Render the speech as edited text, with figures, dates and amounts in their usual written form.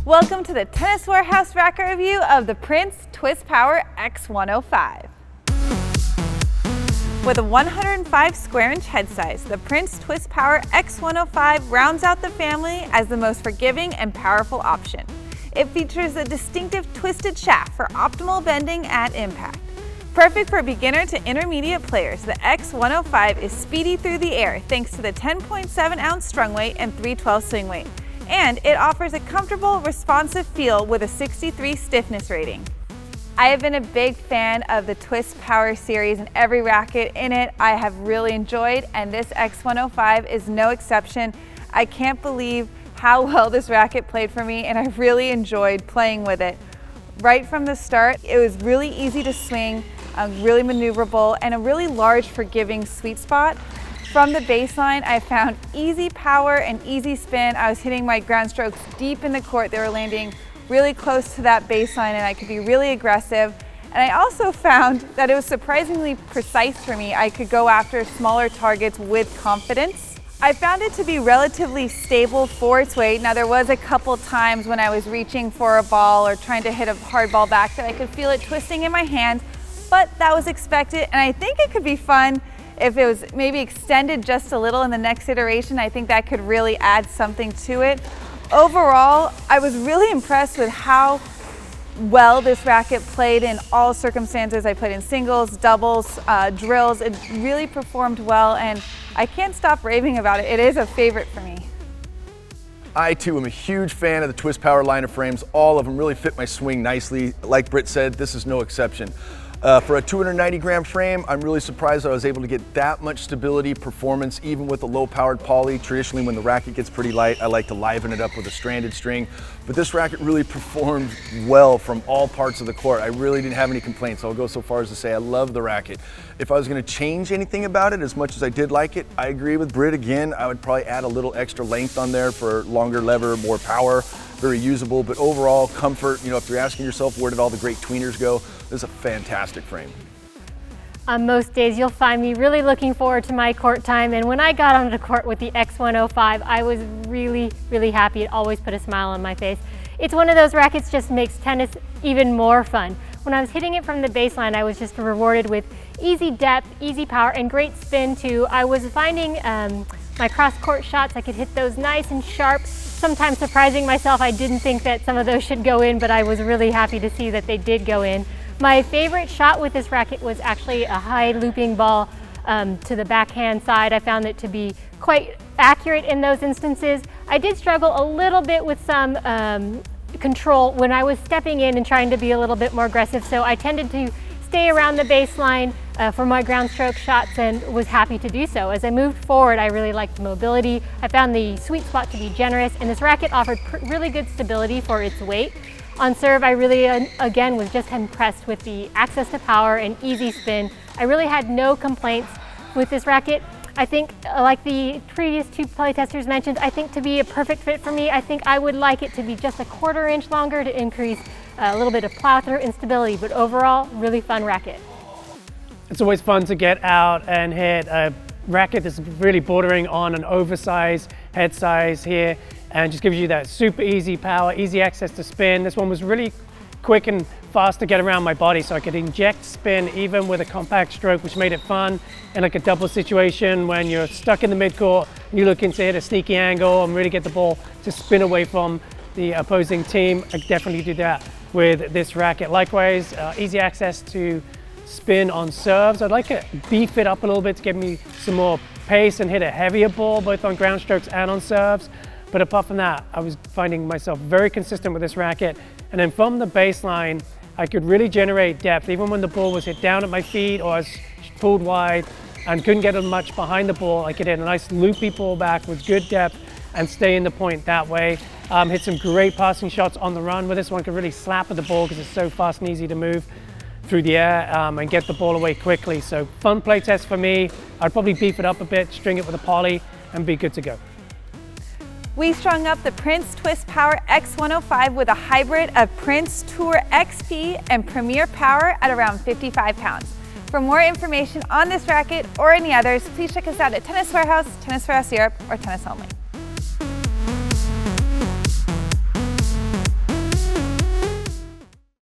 Welcome to the Tennis Warehouse racket review of the Prince Twistpower X105. With a 105 square inch head size, the Prince Twistpower X105 rounds out the family as the most forgiving and powerful option. It features a distinctive twisted shaft for optimal bending at impact. Perfect for beginner to intermediate players, the X105 is speedy through the air thanks to the 10.7 ounce strung weight and 312 swing weight. And it offers a comfortable, responsive feel with a 63 stiffness rating. I have been a big fan of the Twistpower series and every racket in it I have really enjoyed, and this X105 is no exception. I can't believe how well this racket played for me, and I really enjoyed playing with it. Right from the start, it was really easy to swing, really maneuverable, and a really large forgiving sweet spot. From the baseline, I found easy power and easy spin. I was hitting my ground strokes deep in the court. They were landing really close to that baseline, and I could be really aggressive. And I also found that it was surprisingly precise for me. I could go after smaller targets with confidence. I found it to be relatively stable for its weight. Now, there was a couple times when I was reaching for a ball or trying to hit a hard ball back that I could feel it twisting in my hand, but that was expected, and I think it could be fun if it was maybe extended just a little in the next iteration. I think that could really add something to it. Overall, I was really impressed with how well this racket played in all circumstances. I played in singles, doubles, drills. It really performed well, and I can't stop raving about it. It is a favorite for me. I too am a huge fan of the Twistpower line of frames. All of them really fit my swing nicely. Like Britt said, this is no exception. For a 290 gram frame, I'm really surprised that I was able to get that much stability, performance, even with a low powered poly. Traditionally, when the racket gets pretty light, I like to liven it up with a stranded string. But this racket really performed well from all parts of the court. I really didn't have any complaints. I'll go so far as to say I love the racket. If I was gonna change anything about it, as much as I did like it, I agree with Britt again. I would probably add a little extra length on there for longer lever, more power. Very usable, but overall comfort. You know, if you're asking yourself where did all the great tweeners go, this is a fantastic frame. On most days, you'll find me really looking forward to my court time, and when I got onto the court with the X105, I was really, really happy. It always put a smile on my face. It's one of those rackets just makes tennis even more fun. When I was hitting it from the baseline, I was just rewarded with easy depth, easy power, and great spin too. I was finding my cross-court shots, I could hit those nice and sharp. Sometimes surprising myself, I didn't think that some of those should go in, but I was really happy to see that they did go in. My favorite shot with this racket was actually a high looping ball to the backhand side. I found it to be quite accurate in those instances. I did struggle a little bit with some control when I was stepping in and trying to be a little bit more aggressive, so I tended to stay around the baseline for my ground stroke shots and was happy to do so. As I moved forward, I really liked the mobility. I found the sweet spot to be generous, and this racket offered really good stability for its weight. On serve, I really, again, was just impressed with the access to power and easy spin. I really had no complaints with this racket. I think, like the previous two playtesters mentioned, I think to be a perfect fit for me, I think I would like it to be just a 1/4 inch longer to increase a little bit of plow through and stability, but overall, really fun racket. It's always fun to get out and hit a racket that's really bordering on an oversized head size here, and just gives you that super easy power, easy access to spin. This one was really quick and fast to get around my body, so I could inject spin even with a compact stroke, which made it fun in like a double situation when you're stuck in the midcourt and you're looking to hit a sneaky angle and really get the ball to spin away from the opposing team. I definitely do that with this racket. Likewise, easy access to spin on serves. I'd like to beef it up a little bit to give me some more pace and hit a heavier ball, both on ground strokes and on serves. But apart from that, I was finding myself very consistent with this racket. And then from the baseline, I could really generate depth. Even when the ball was hit down at my feet or I was pulled wide and couldn't get much behind the ball, I could hit a nice loopy pullback with good depth and stay in the point that way. Hit some great passing shots on the run with this one. Could really slap at the ball because it's so fast and easy to move through the air and get the ball away quickly. So fun play test for me. I'd probably beef it up a bit, string it with a poly, and be good to go. We strung up the Prince Twistpower X105 with a hybrid of Prince Tour XP and Premier Power at around 55 pounds. For more information on this racket or any others, please check us out at Tennis Warehouse, Tennis Warehouse Europe, or Tennis Only.